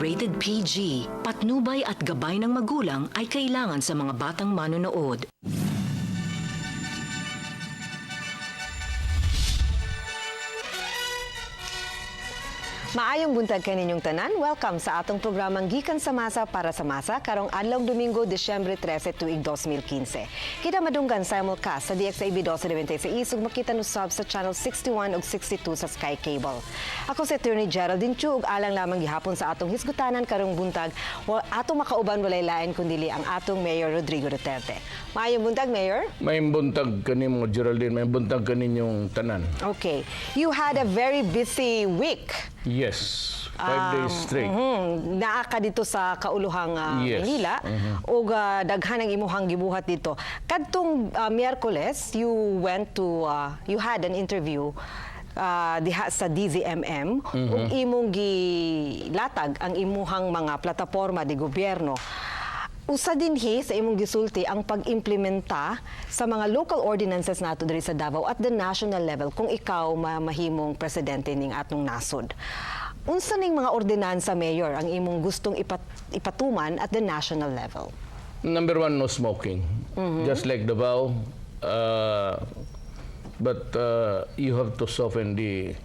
Rated PG, patnubay at gabay ng magulang ay kailangan sa mga batang manonood. Maayong buntag kaninyong tanan. Welcome sa atong programang Gikan sa Masa para sa Masa karong adlaw Domingo, Disyembre 13 tuig 2015. Kita madunggan simulcast sa DXAB 1296 ug makita no sub sa channel 61 ug 62 sa Sky Cable. Ako si Attorney Geraldine Chu ug alang lamang gihapon sa atong hisgutanan karong buntag atong makauban walay lain kundi ang atong Mayor Rodrigo Duterte. Maayong buntag, Mayor. May buntag kanimo Geraldine, may buntag kaninyong tanan. Okay. You had a very busy week. Yes, 5 days straight. Naa ka dito sa kauluhang Yes. Manila ug daghan ang imuhang gibuhat dito. Kadtong Miyerkules, you had an interview diha sa DZMM ug imong gilatag ang imuhang mga plataporma di gobyerno. Usa dinhi sa imong gisulti ang pag-implementa sa mga local ordinances nato diri sa Davao at the national level kung ikaw mahimong presidente ning atong nasod. Unsa ning mga ordinansa, Mayor, ang imong gustong ipatuman at the national level? Number one, no smoking. Just like Davao. But you have to soften the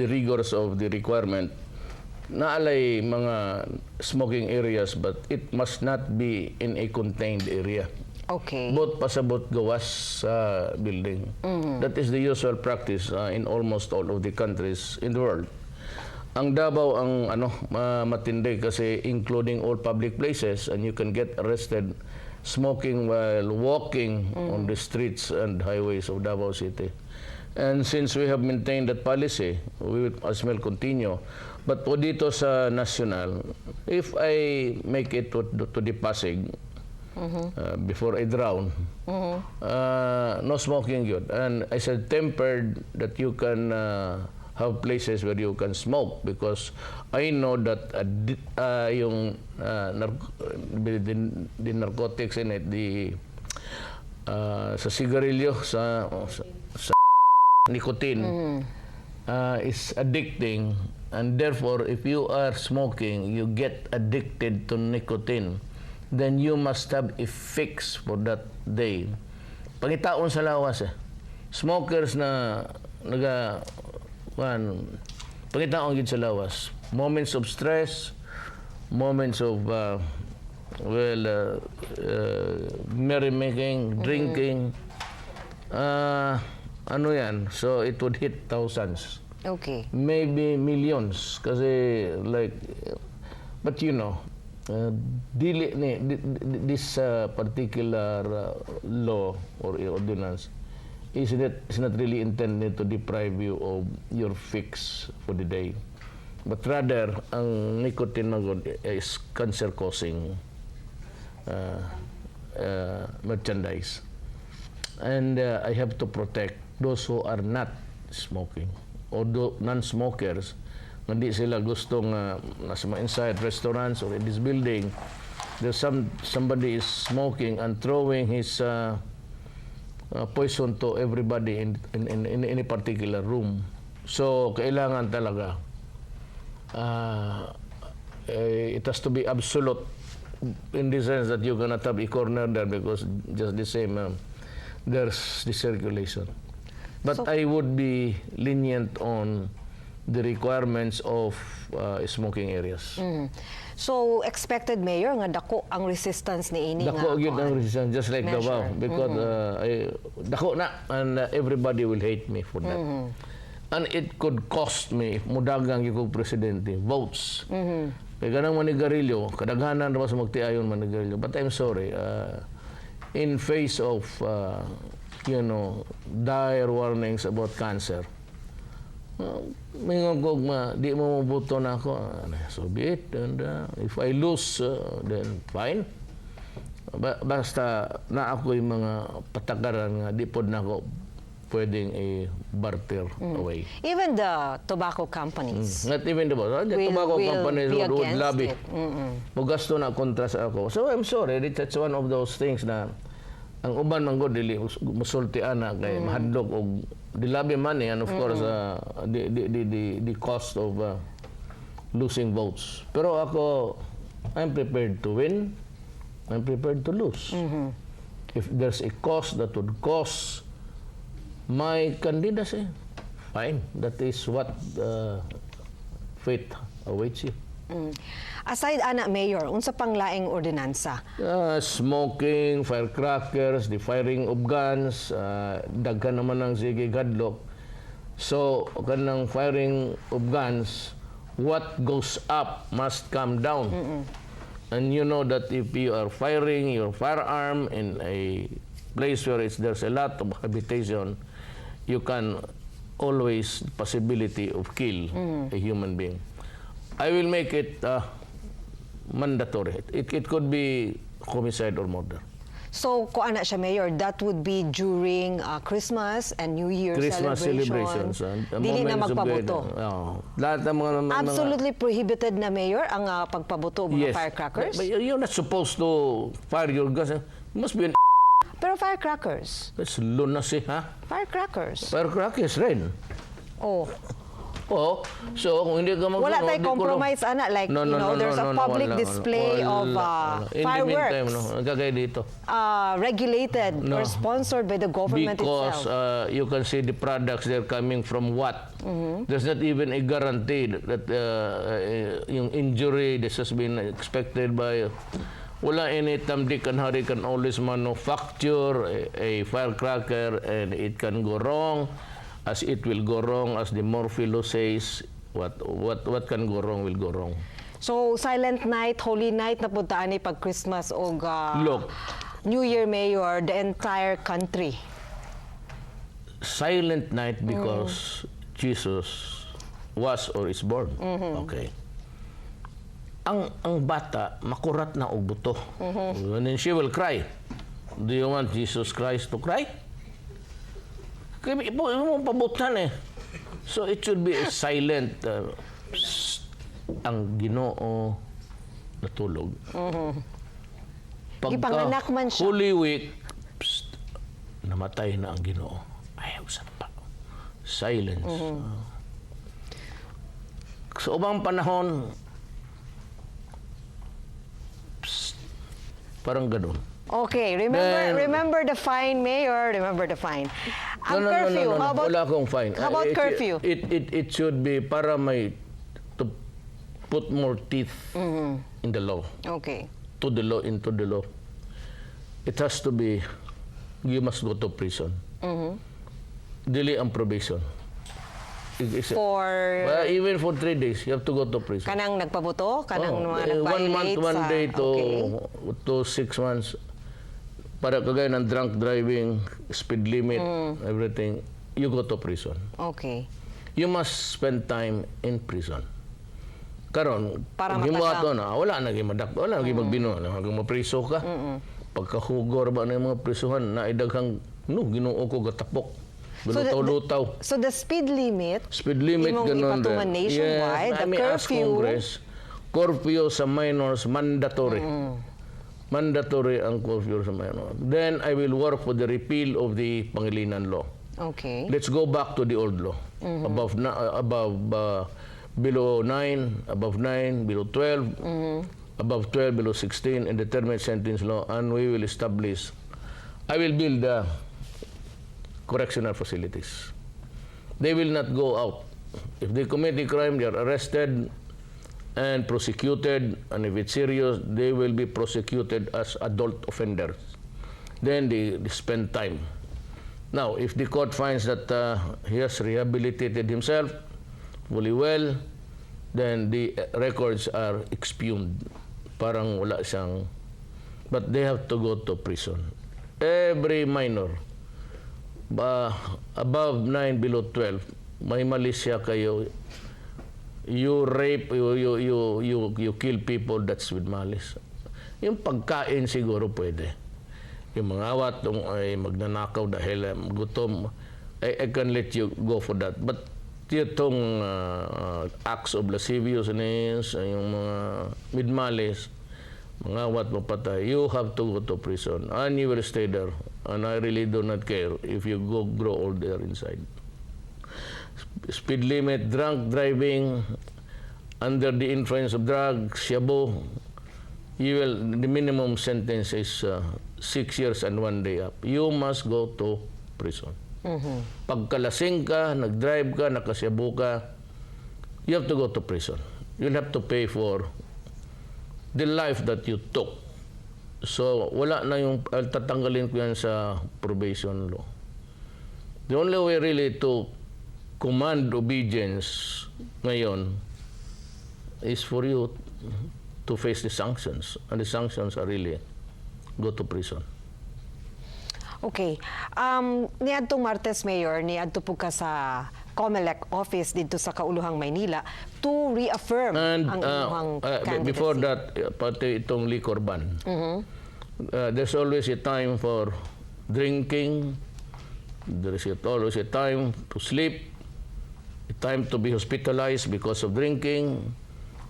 rigors of the requirement. Naalay mga smoking areas, but it must not be in a contained area. Okay. Both pasabot gawas sa building. That is the usual practice in almost all of the countries in the world. Ang Davao ang matindi kasi including all public places, and you can get arrested smoking while walking on the streets and highways of Davao City. And since we have maintained that policy, we will as well continue. But po dito sa national, if I make it to the Pasig, before I drown, no smoking yun. And I said tempered that you can have places where you can smoke because I know that yung the narcotics in it, sa sigarilyo, sa nicotine is addicting, and therefore if you are smoking, you get addicted to nicotine, then you must have a fix for that day. Pangitaon sa lawas smokers na pangitaon gid sa lawas, moments of stress, moments of merrymaking, drinking, ano yan, so it would hit thousands. Okay. Maybe millions. Kasi like, but you know, this particular law or ordinance is not really intended to deprive you of your fix for the day. But rather, ang nicotine is cancer-causing merchandise. And I have to protect those who are not smoking or non-smokers. Hindi sila gustong nasa mga inside restaurants or in this building, there's somebody is smoking and throwing his poison to everybody in a particular room. So kailangan talaga it has to be absolute in the sense that you cannot have a corner there because just the same there's the circulation. But so, I would be lenient on the requirements of smoking areas. So, expected, Mayor, nga dako ang resistance ni ini dako gyud ang resistance, just like Davao. Because dako na, and everybody will hate me for that. And it could cost me, mudagang yung presidente, votes. Kaya ganang manigarilyo, kadaghanan naman sa magtiayon manigarilyo. But I'm sorry, in face of dire warnings about cancer, mingon ko di mo mabuto na ako, so be it, and if I lose then fine, basta na ako yung mga patakaran nga di pod na ako pwedeng i-barter away. Even the tobacco companies. Not even the tobacco companies would lobby. Mugasto na kontra sa ako. So I'm sorry, that's one of those things na ang uban man gud dili musulti ana kay mahadlok og the lobby money, and of course the cost of losing votes. Pero ako, I'm prepared to win. I'm prepared to lose. If there's a cause that would cause my candidacy, fine. That is what fate awaits you. Aside ana mayor, unsa pang laing ordinansa? Smoking, firecrackers, the firing of guns, daghan naman ang sige gadlok. So, kanang firing of guns, what goes up must come down. And you know that if you are firing your firearm in a place where there's a lot of habitation, you can always possibility of kill a human being. I will make it mandatory. It could be homicide or murder. So, kung ana siya mayor, that would be during Christmas and New Year Christmas celebration. celebrations. Dili na moments of magpaboto. lahat ng mga Absolutely prohibited na mayor ang pagpaboto mga firecrackers. But you're not supposed to fire your guns. You must be an Pero firecrackers. That's lunacy, ha? Firecrackers. Firecrackers rin. Oh. Oh, so kung hindi ka Wala tayong compromise, ana. Like, there's a public display of fireworks. In the meantime, nagkagay dito. Regulated or sponsored by the government Because itself. you can see the products, they're coming from what? There's not even a guarantee that yung injury, this has been expected by... Wala any time they can hurry can always manufacture a firecracker and it can go wrong. As it will go wrong, as the Morphilo says, what can go wrong will go wrong. So, Silent Night, Holy Night, napuntaan ni pag Christmas o Look, New Year Mayor, the entire country. Silent night because Jesus was or is born. Okay. Ang bata, makurat na og buto. And then she will cry. Do you want Jesus Christ to cry? Kaya mo pabutan eh. So it should be a silent ang Ginoo natulog. Gipanganak man siya. Holy Week, namatay na ang Ginoo. Ayaw sa pa. Silence. Sa ubang panahon, parang ganun. Okay, remember the fine, Mayor. Remember the fine. Ang No. curfew, how about Wala akong fine. How about curfew? It should be para may to put more teeth in the law. Okay. To the law, into the law. It has to be, you must go to prison. Dili ang probation. Well, even for 3 days, you have to go to prison. Kanang nagpabuto, kanang mga 1 month, nag-violate 1 day okay. to 6 months. Para kagaya ng drunk driving, speed limit, everything, you go to prison. Okay. You must spend time in prison. Karon, Para pag himuato matagal. na, wala na madak, wala na magbino, hanggang mapriso ka. Pagkahugor ba na yung mga prisuhan, naidaghang, ginoo ko gatapok. Lutaw-lutaw. So the speed limit, Speed limit, imong ganun ipatungan rin. nationwide, Yes, the I may ask curfew, Congress, curfew sa minors, mandatory. Mandatory ang curfew sa minors. Then, I will work for the repeal of the Pangilinan law. okay. Let's go back to the old law. Below 9, above 9, below 12, above 12, below 16, and determinate sentence law, and we will establish, I will build correctional facilities. They will not go out. If they commit a crime, they are arrested and prosecuted, and if it's serious, they will be prosecuted as adult offenders. Then they spend time. Now, if the court finds that he has rehabilitated himself fully well, then the records are exhumed. Parang wala siyang... But they have to go to prison. Every minor, above 9, below 12, may malisya kayo, you rape, you kill people, that's with malice. Yung pagkain siguro pwede. Yung mga awat, ay magnanakaw dahil gutom, I can let you go for that. But itong acts of lasciviousness, yung mga with malice, mga awat mapatay, you have to go to prison and you will stay there. And I really do not care if you grow old there inside. Speed limit, drunk driving, under the influence of drugs, shabu, the minimum sentence is 6 years and 1 day up. You must go to prison. Pagkalasing ka, nag-drive ka, nakasyabu ka, you have to go to prison. You'll have to pay for the life that you took. So, wala na yung tatanggalin ko yan sa probation law. The only way really to command obedience ngayon is for you to face the sanctions. And the sanctions are really go to prison. Okay. Niadtong Martes, Mayor, niadto po ka sa COMELEC office dito sa Kauluhang, Maynila to reaffirm And ang inyong candidacy. before that, pati itong liquor ban. There's always a time for drinking. There is always a time to sleep, a time to be hospitalized because of drinking,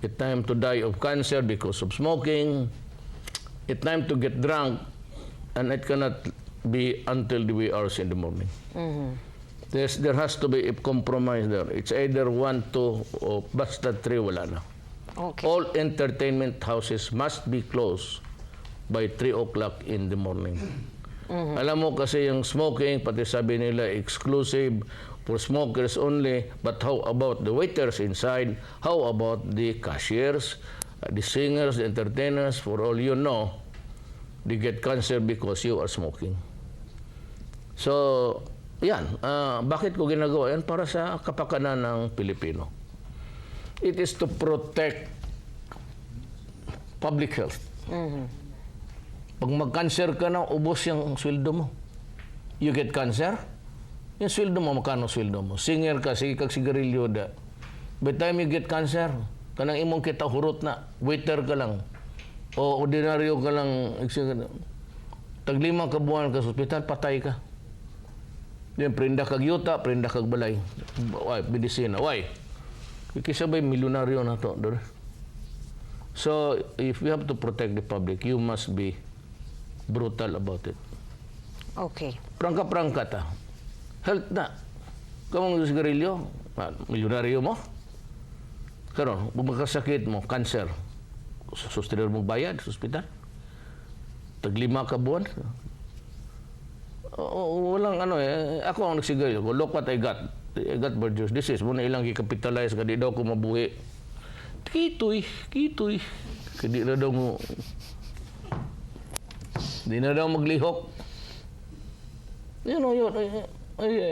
a time to die of cancer because of smoking, a time to get drunk, and it cannot be until the wee hours in the morning. There has to be a compromise there. It's either 1, 2, or basta 3, wala na. Okay. All entertainment houses must be closed by 3 o'clock in the morning. Alam mo kasi yung smoking, pati sabi nila exclusive for smokers only, but how about the waiters inside? How about the cashiers, the singers, the entertainers? For all you know, they get cancer because you are smoking. So, yan. Bakit ko ginagawa yan? Para sa kapakanan ng Pilipino. It is to protect public health. Pag mag-cancer ka na, ubos yung sweldo mo. You get cancer, yung sweldo mo, magkano sweldo mo? Singer ka, sige kag sigarilyo da. By the time you get cancer, kanang imong kita hurot na, waiter ka lang, o ordinaryo ka lang, taglima ka buwan ka sa ospital, patay ka. Then, prinda kag yuta, prinda kag balay. Why? Medisina. Why? Kisabay, milyonaryo na to. So, if you have to protect the public, you must be brutal about it. Okay. Prangka-prangka ta. Health na. Kamang sigarilyo, milyonaryo mo. Karon, kung magkasakit mo, cancer, sustenir mong bayad sa ospital. Taglima ka buwan. Walang ano eh. Ako ang nagsigarilyo. Look what I got. I got Burgess disease. Muna ilang i-capitalize ka. Di daw ko mabuhi. Kitoy. Kadi na daw mo. Di na daw maglihok. You know,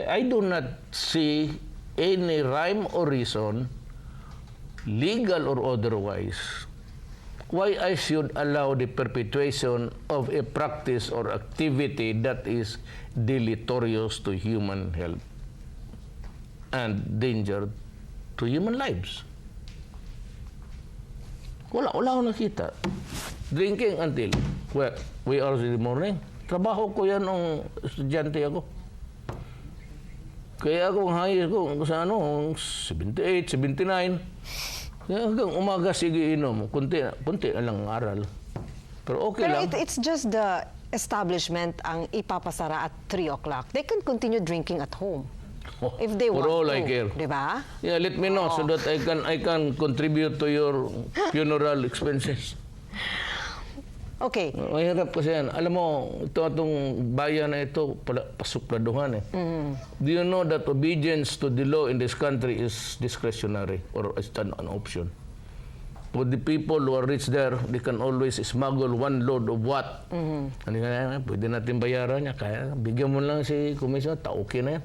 I do not see any rhyme or reason, legal or otherwise, why I should allow the perpetuation of a practice or activity that is deleterious to human health and danger to human lives. Wala akong nakita. Drinking until we hours in the morning. Trabaho ko yan nung estudyante ako. Kaya ako high ko sa 78, 79. Kaya hanggang umaga sige inom. Kunti na lang aral. Pero okay Pero lang. it's just the establishment ang ipapasara at 3 o'clock. They can continue drinking at home. If they For want all to. I care. Diba? Yeah, let me know so that I can contribute to your funeral expenses. Okay. Mahirap kasi yan. Alam mo, itong bayan na ito, pasupladuhan eh. Do you know that obedience to the law in this country is discretionary or is an option? For the people who are rich there, they can always smuggle one load of what? Ano nga, pwede natin bayaran niya. Kaya bigyan mo lang si komisyon, okay na yan.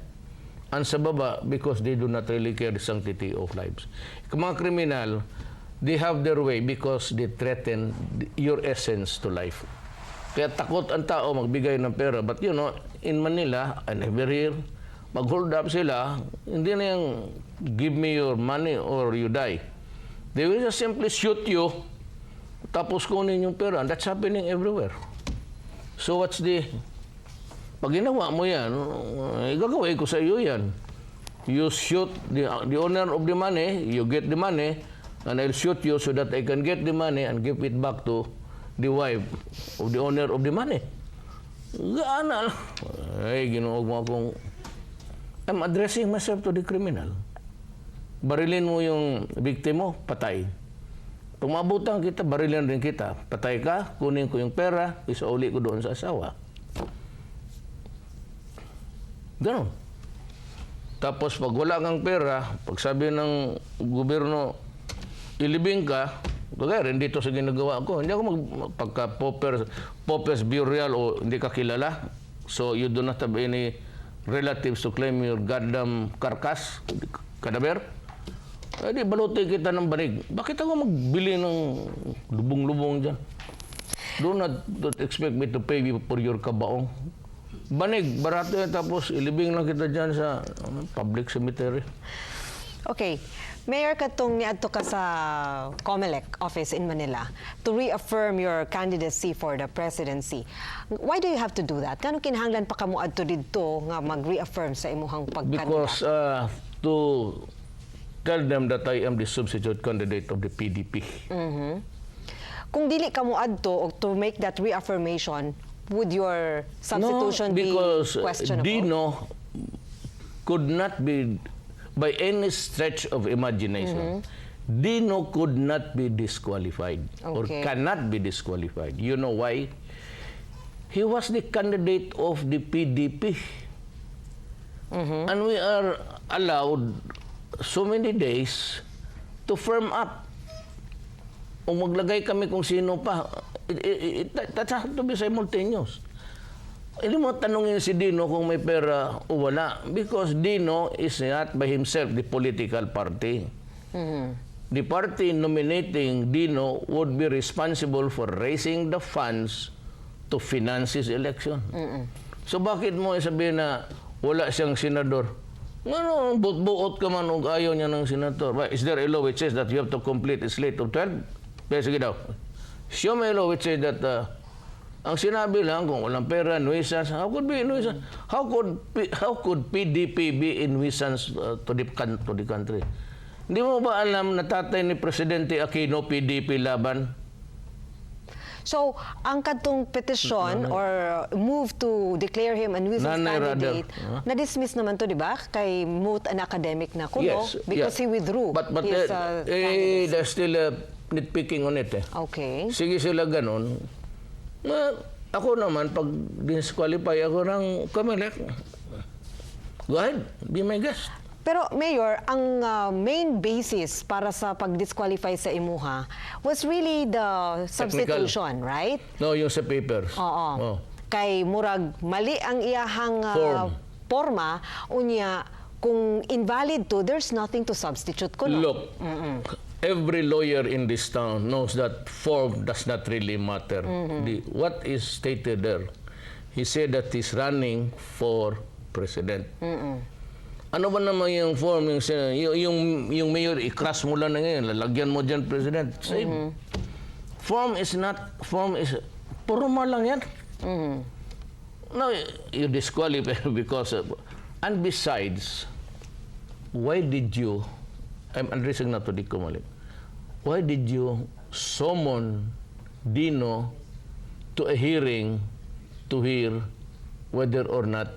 And sa baba, because they do not really care the sanctity of lives. Mga kriminal, they have their way because they threaten your essence to life. Kaya takot ang tao magbigay ng pera. But you know, in Manila, and every year, mag-hold up sila, hindi na yung give me your money or you die. They will just simply shoot you, tapos kunin yung pera. And that's happening everywhere. So what's the... Pag ginawa mo yan, gagawin ko sa iyo yan. You shoot the owner of the money, you get the money, and I'll shoot you so that I can get the money and give it back to the wife of the owner of the money. Gaana lang. Ay, ginoo mo akong... I'm addressing myself to the criminal. barilin mo yung biktima mo, patay. Pag maabutan kita, barilin rin kita. Patay ka, kunin ko yung pera, isauli ko doon sa asawa. Ganon. Tapos pag wala kang pera, pag sabi ng gobyerno, ilibing ka, kagaya rin dito sa ginagawa ko, hindi ako pagka paupers burial o hindi ka kilala, so you do not have any relatives to claim your goddamn carcass, kadaver, di balutin kita ng banig. Bakit ako magbili ng lubong-lubong dyan? Don't expect me to pay you for your kabaong. Banig, barato yan, tapos ilibing lang kita dyan sa public cemetery. Okay. Mayor, katong niadto ka sa COMELEC office in Manila to reaffirm your candidacy for the presidency. Why do you have to do that? Kano kinahanglan pa kamo adto didto nga mag-reaffirm sa imuhang pagkandidate? Because to tell them that I am the substitute candidate of the PDP. Kung dili kamo adto to make that reaffirmation, would your substitution be because questionable? Dino could not be, by any stretch of imagination, Dino could not be disqualified or Okay. cannot be disqualified. You know why? He was the candidate of the PDP. And we are allowed so many days to firm up. O maglagay kami kung sino pa. That has to be simultaneous. Hindi mo tanungin si Dino kung may pera o wala. Because Dino is not by himself the political party. The party nominating Dino would be responsible for raising the funds to finance his election. So bakit mo sabihin na wala siyang senador? Ano, buot ka man o ayaw niya ng senator. Is there a law which says that you have to complete a slate of 12? Kaya sige daw. Show me a law which says that ang sinabi lang kung walang pera, nuisance, how could be nuisance? How could PDP be in nuisance to the country? Hindi mo ba alam na tatay ni Presidente Aquino PDP laban? So, ang katong petition or move to declare him a nuisance Nanay candidate, rather. na-dismiss naman to, di ba? Kay moot an academic na kuno because he withdrew But his candidacy. there's still nitpicking on it. Okay. Sige sila ganun. Ako naman, pag disqualify ako ng COMELEC, go ahead, be my guest. Pero Mayor, ang main basis para sa pag-disqualify sa imuha was really the substitution, right? No, yung sa papers. Oo. Oh. Kay murag mali ang iyahang Form. porma, unya kung invalid to, there's nothing to substitute kuno. Look, every lawyer in this town knows that form does not really matter. What is stated there, he said that he's running for president. Ano ba naman yung form, yung mayor, i-crush mo lang na ngayon, lalagyan mo dyan president. Same. Form is, purma lang yan. No, you disqualify because and besides, why did you, I'm addressing now to the COMELEC, why did you summon Dino to a hearing to hear whether or not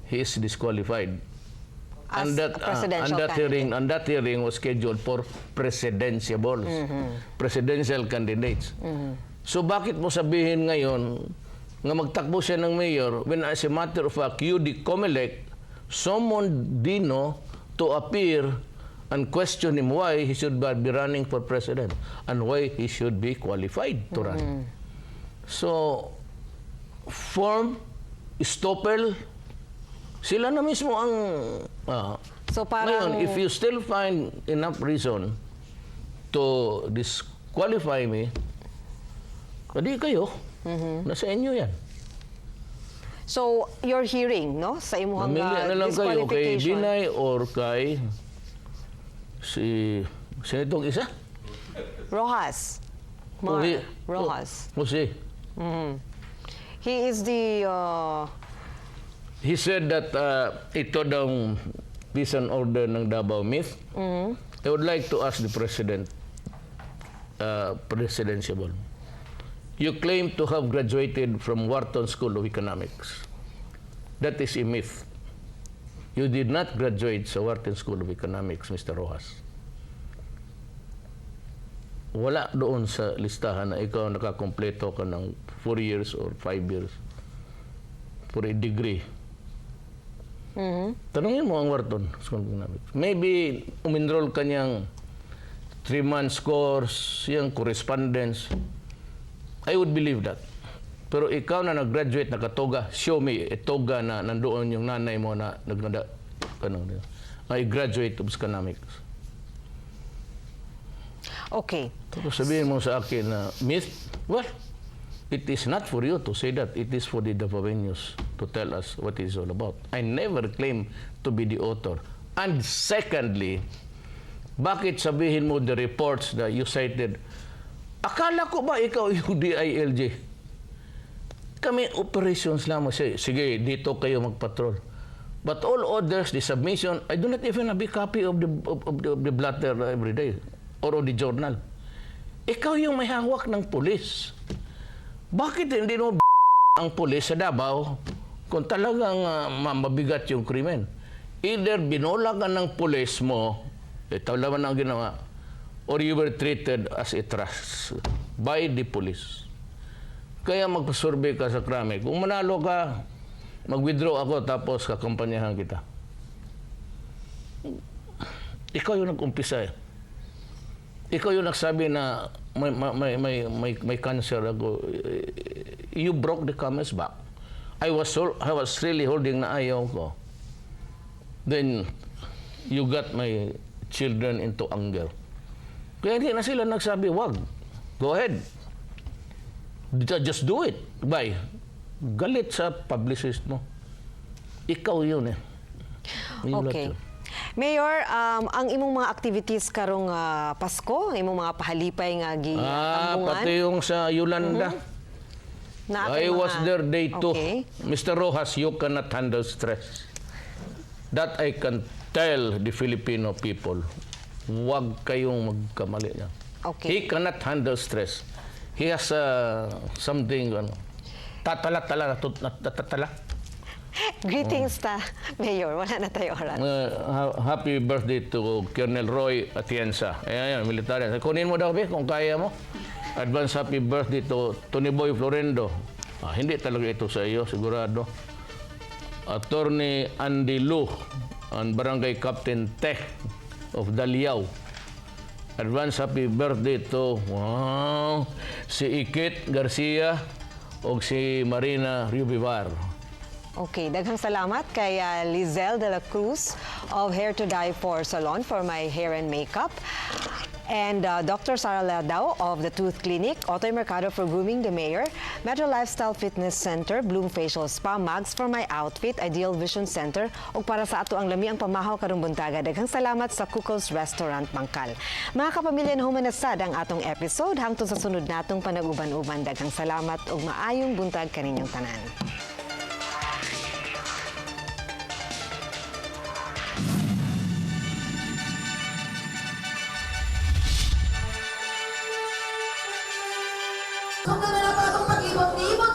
he is disqualified? As a presidential candidate. That hearing was scheduled for presidential candidates. So bakit mo sabihin ngayon nga magtakbo siya ng mayor when as a matter of fact, you, the COMELEC, summoned Dino to appear and question him why he should be running for president and why he should be qualified to run. So, form, estoppel, sila na mismo ang... So parang... Ngayon, if you still find enough reason to disqualify me, pwede kayo. Nasa inyo yan. So, your hearing, no? Sa imuhang Mamili na lang kayo kay disqualification. Binay or kay sino itong isa? Rojas. Uhi. Rojas. Jose. He is the... He said that ito daw peace and order ng Davao myth. I would like to ask the President, presidential. You claim to have graduated from Wharton School of Economics. That is a myth. You did not graduate sa Wharton School of Economics, Mr. Rojas. Wala doon sa listahan na ikaw nakakompleto ka ng 4 years or 5 years for a degree. Tanungin mo ang Wharton School of Economics. Maybe umenroll ka niyang 3 months course, yung correspondence. I would believe that. Pero ikaw na nag-graduate, nakatoga, show me, toga na nandoon yung nanay mo na I graduate of economics. Okay. Tapos sabihin mo sa akin na, Miss, well, it is not for you to say that. It is for the Davaoenos to tell us what it is all about. I never claim to be the author. And secondly, bakit sabihin mo the reports that you cited? Akala ko ba ikaw yung DILG? Kami operations lamang. Sige, dito kayo magpatrol. But all others, the submission, I do not even have a copy of the blatter every day or of the journal. Ikaw yung may hawak ng pulis. Bakit hindi mo ang pulis sa Davao kung talagang mabigat yung krimen? Either binulagan ng pulis mo, ito naman ang ginawa, or you were treated as a trust by the police. Kaya magpasurvey ka sa krame. Kung manalo ka, mag-withdraw ako tapos kakampanyahan kita. Ikaw yung nag-umpisa eh. Ikaw yung nagsabi na may cancer ako. You broke the camel's back. I was really holding na ayaw ko. Then, you got my children into anger. Kaya hindi na sila nagsabi, wag. Go ahead. Just do it. Bye. Galit sa publicist mo. Ikaw yun eh. Okay. Mayor, ang imong mga activities karong Pasko, imong mga pahalipay nga giambungan. Pati yung sa Yolanda. I was there day 2. Okay. Mr. Rojas, you cannot handle stress. That I can tell the Filipino people. Huwag kayong magkamali niya. Okay. He cannot handle stress. He has something, tatala. Greetings ta, Mayor. Wala na tayo oras. Happy birthday to Colonel Roy Atienza. Ayan, military. Kunin mo daw, kung kaya mo. Advance happy birthday to Tony Boy Florendo. Hindi talaga ito sa iyo, sigurado. Attorney Andy Lu, ang Barangay Captain Tech of Daliao. Advance happy birthday to si Ikit Garcia o si Marina Rubivar. Okay, daghang salamat kay Lizelle de la Cruz of Hair to Dye for Salon for my hair and makeup. And Dr. Sara Ladao of the Tooth Clinic, Otoy Mercado for grooming the mayor, Metro Lifestyle Fitness Center, Bloom Facial Spa, Mags for my outfit, Ideal Vision Center, ug para sa ato ang lami ang pamahaw karong buntaga. Daghang salamat sa Kuko's Restaurant Bangkal. Mga kapamilya na humanasad ang atong episode hangtod sa sunod natong panag-uban-uban. Daghang salamat ug maayong buntag kaninyong tanan. Kung nananapatong mag-ibang-ibang